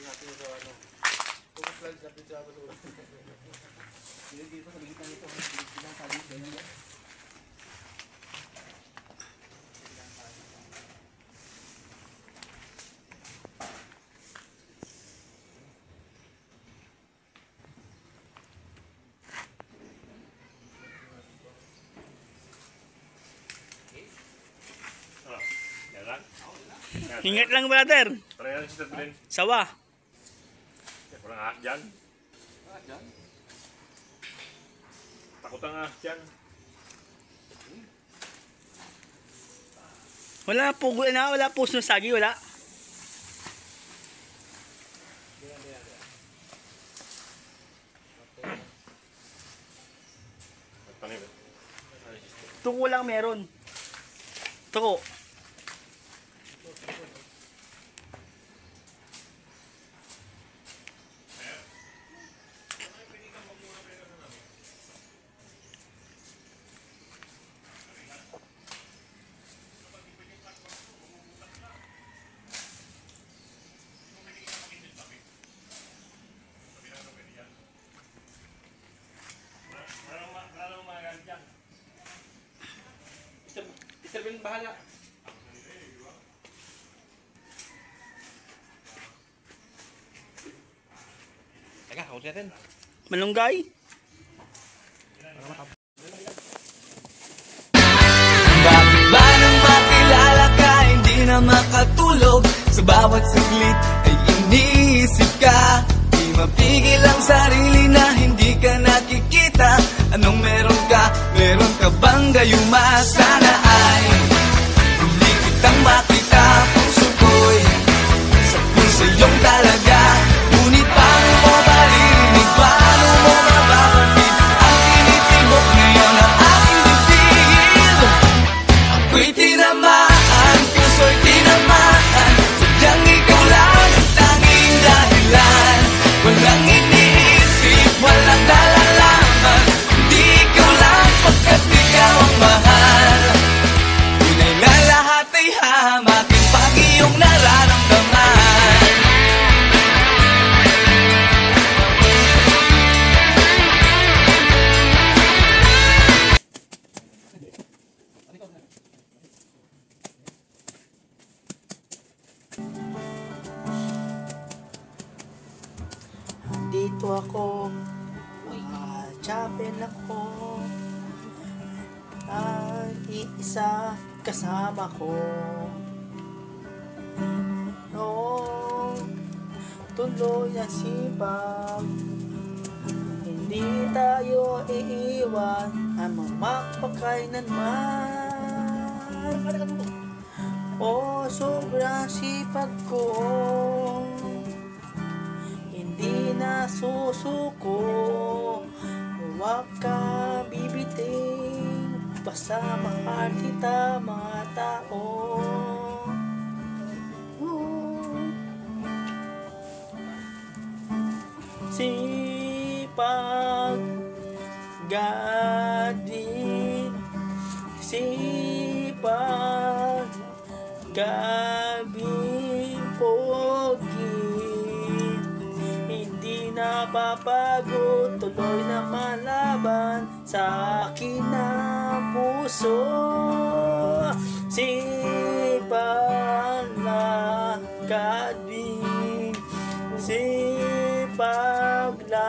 natin sa ano. Focus lens natin sa basura. Dito sa gitna nito. Ilang palit ganyan. Ingat lang, brother. Parang yan si Tadlin. Sawa. Parang ahas dyan. Ahas dyan? Takot ang ahas dyan. Wala po, wala po sinusagi, wala. Tuko lang meron. Tuko. Mr. Ben, bahala. Teka, huwag natin. Malunggay. Bakit ba nang makilala ka, hindi na makatulog? Sa bawat saglit ay iniisip ka. Di mapigil ang sarili na hindi ka nakikita. Anong meron ka? Meron ka bang gayuma? Sana ay hindi kitang makita. Puso ko'y sa puso yung talaga. Ngunit paano mo maririnig? Paano mo mababangkit ang tinitibok ngayon ang aking dibdib? Ako'y tinamaan, puso'y tinamaan. Sadyang ikaw lang ang tanging dahilan. Walang iniisip, walang nalalaman. Hindi ikaw lang pagkat ikaw ang mahal. Tunay na lahat ay hamakin pag iyong nararamdaman. Dito ako, chapel ako, at iisa kasama ko. Noong tuloy ang sipag, hindi tayo iiwan, ang magpakailanman. O sobrang sipag ko, hindi na susuko. Huwag ka bibiting, basta mahal kita mga tao. Sipag gadin, sipag gabing pogi. Hindi napapagod, tuloy na malaban sa akin na puso. Sipag na gading, sipag na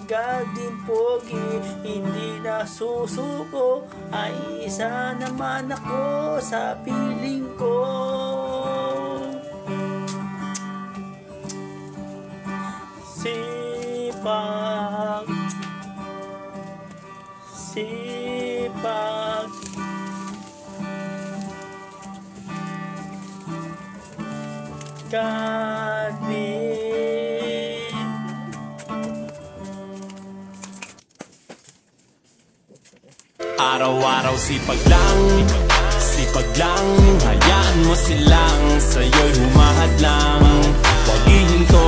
gading pogi. Hindi na susuko, ay isa naman ako sa piling ko. Sipag, sipag, gadin. Araw-araw sipag lang, hayaan mo silang sa'yo'y humahadlang. Huwag ihinto,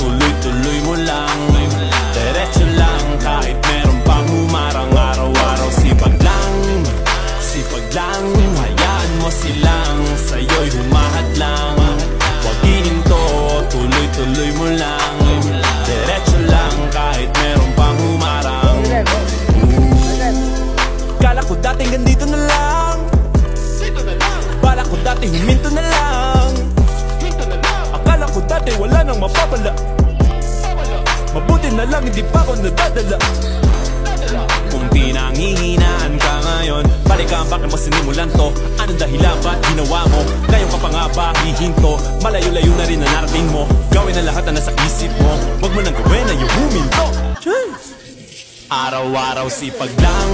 tuloy-tuloy mo lang, diretso lang kahit meron pang humarang. Araw-araw sipag lang, hayaan mo silang sa'yo'y humahadlang. Huwag ihinto, tuloy-tuloy mo kang mapapala. Mabuti na lang hindi pa ako nadadala. Kung di nangihinaan ka ngayon, balikan bakit mo sinimulan to? Anong dahilan ba't ginawa mo? Ngayon ka pa nga ba hihinto? Malayo-layo na rin na narating mo. Gawin na lahat na nasa isip mo. Huwag mo nang gawin na yung huminto. Araw-araw sipag lang.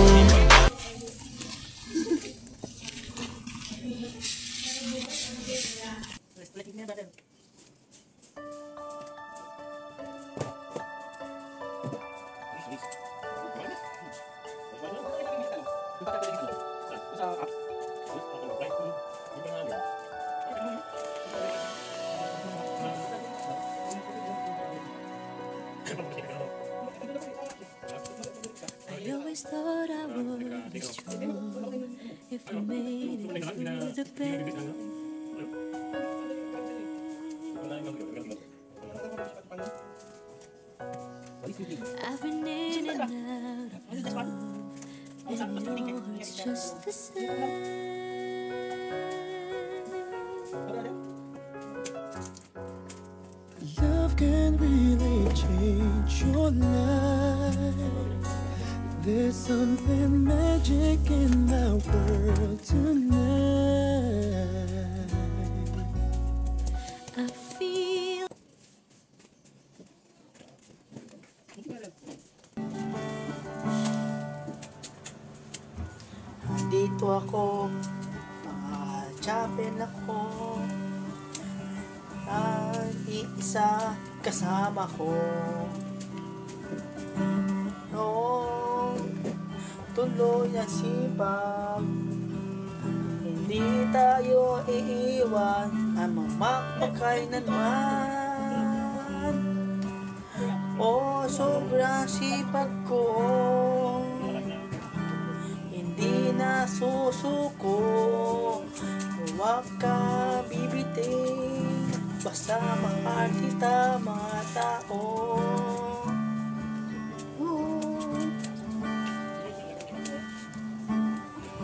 I always thought I would be strong if I made it through the pain. I've been in and out of love, and no, it's just the same. Love can really change your life. There's something magic in our world tonight. I feel Dito ako, chapel ako, at iisa kasama ko. Noong tuloy ang sipag, hindi tayo iiwan, ang magpakailanman. O sobrang sipag ko, hindi na susuko. Huwag ka bibitin, basta mahal kita mga tao.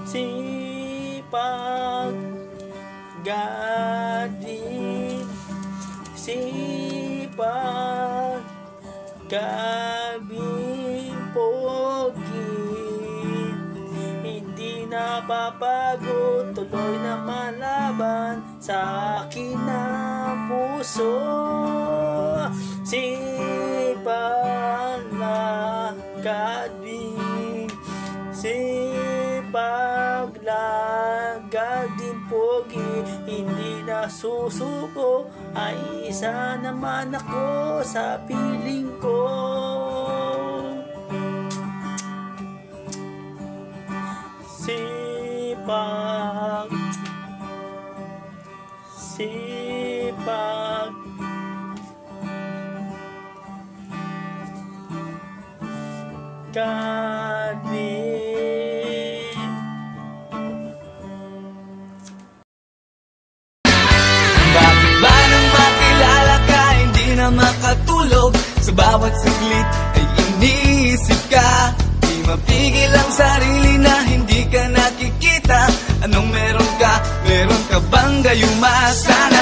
Sipag gadin, sipag gabing pogi, hindi napapago, tuloy na malaban sa akin na puso. Sipag na gadin, sipag lagad din pogi, hindi na susuko, ay isa naman ako sa piling ko. Sipag, sipag, gadin. Bakit ba nang makilala ka, hindi na makatulog? Sa bawat saglit ay iniisip ka. Di mapigil ang sarili na hindi ka nakikita. Anong meron ka? Meron ka bang gayuma? Sana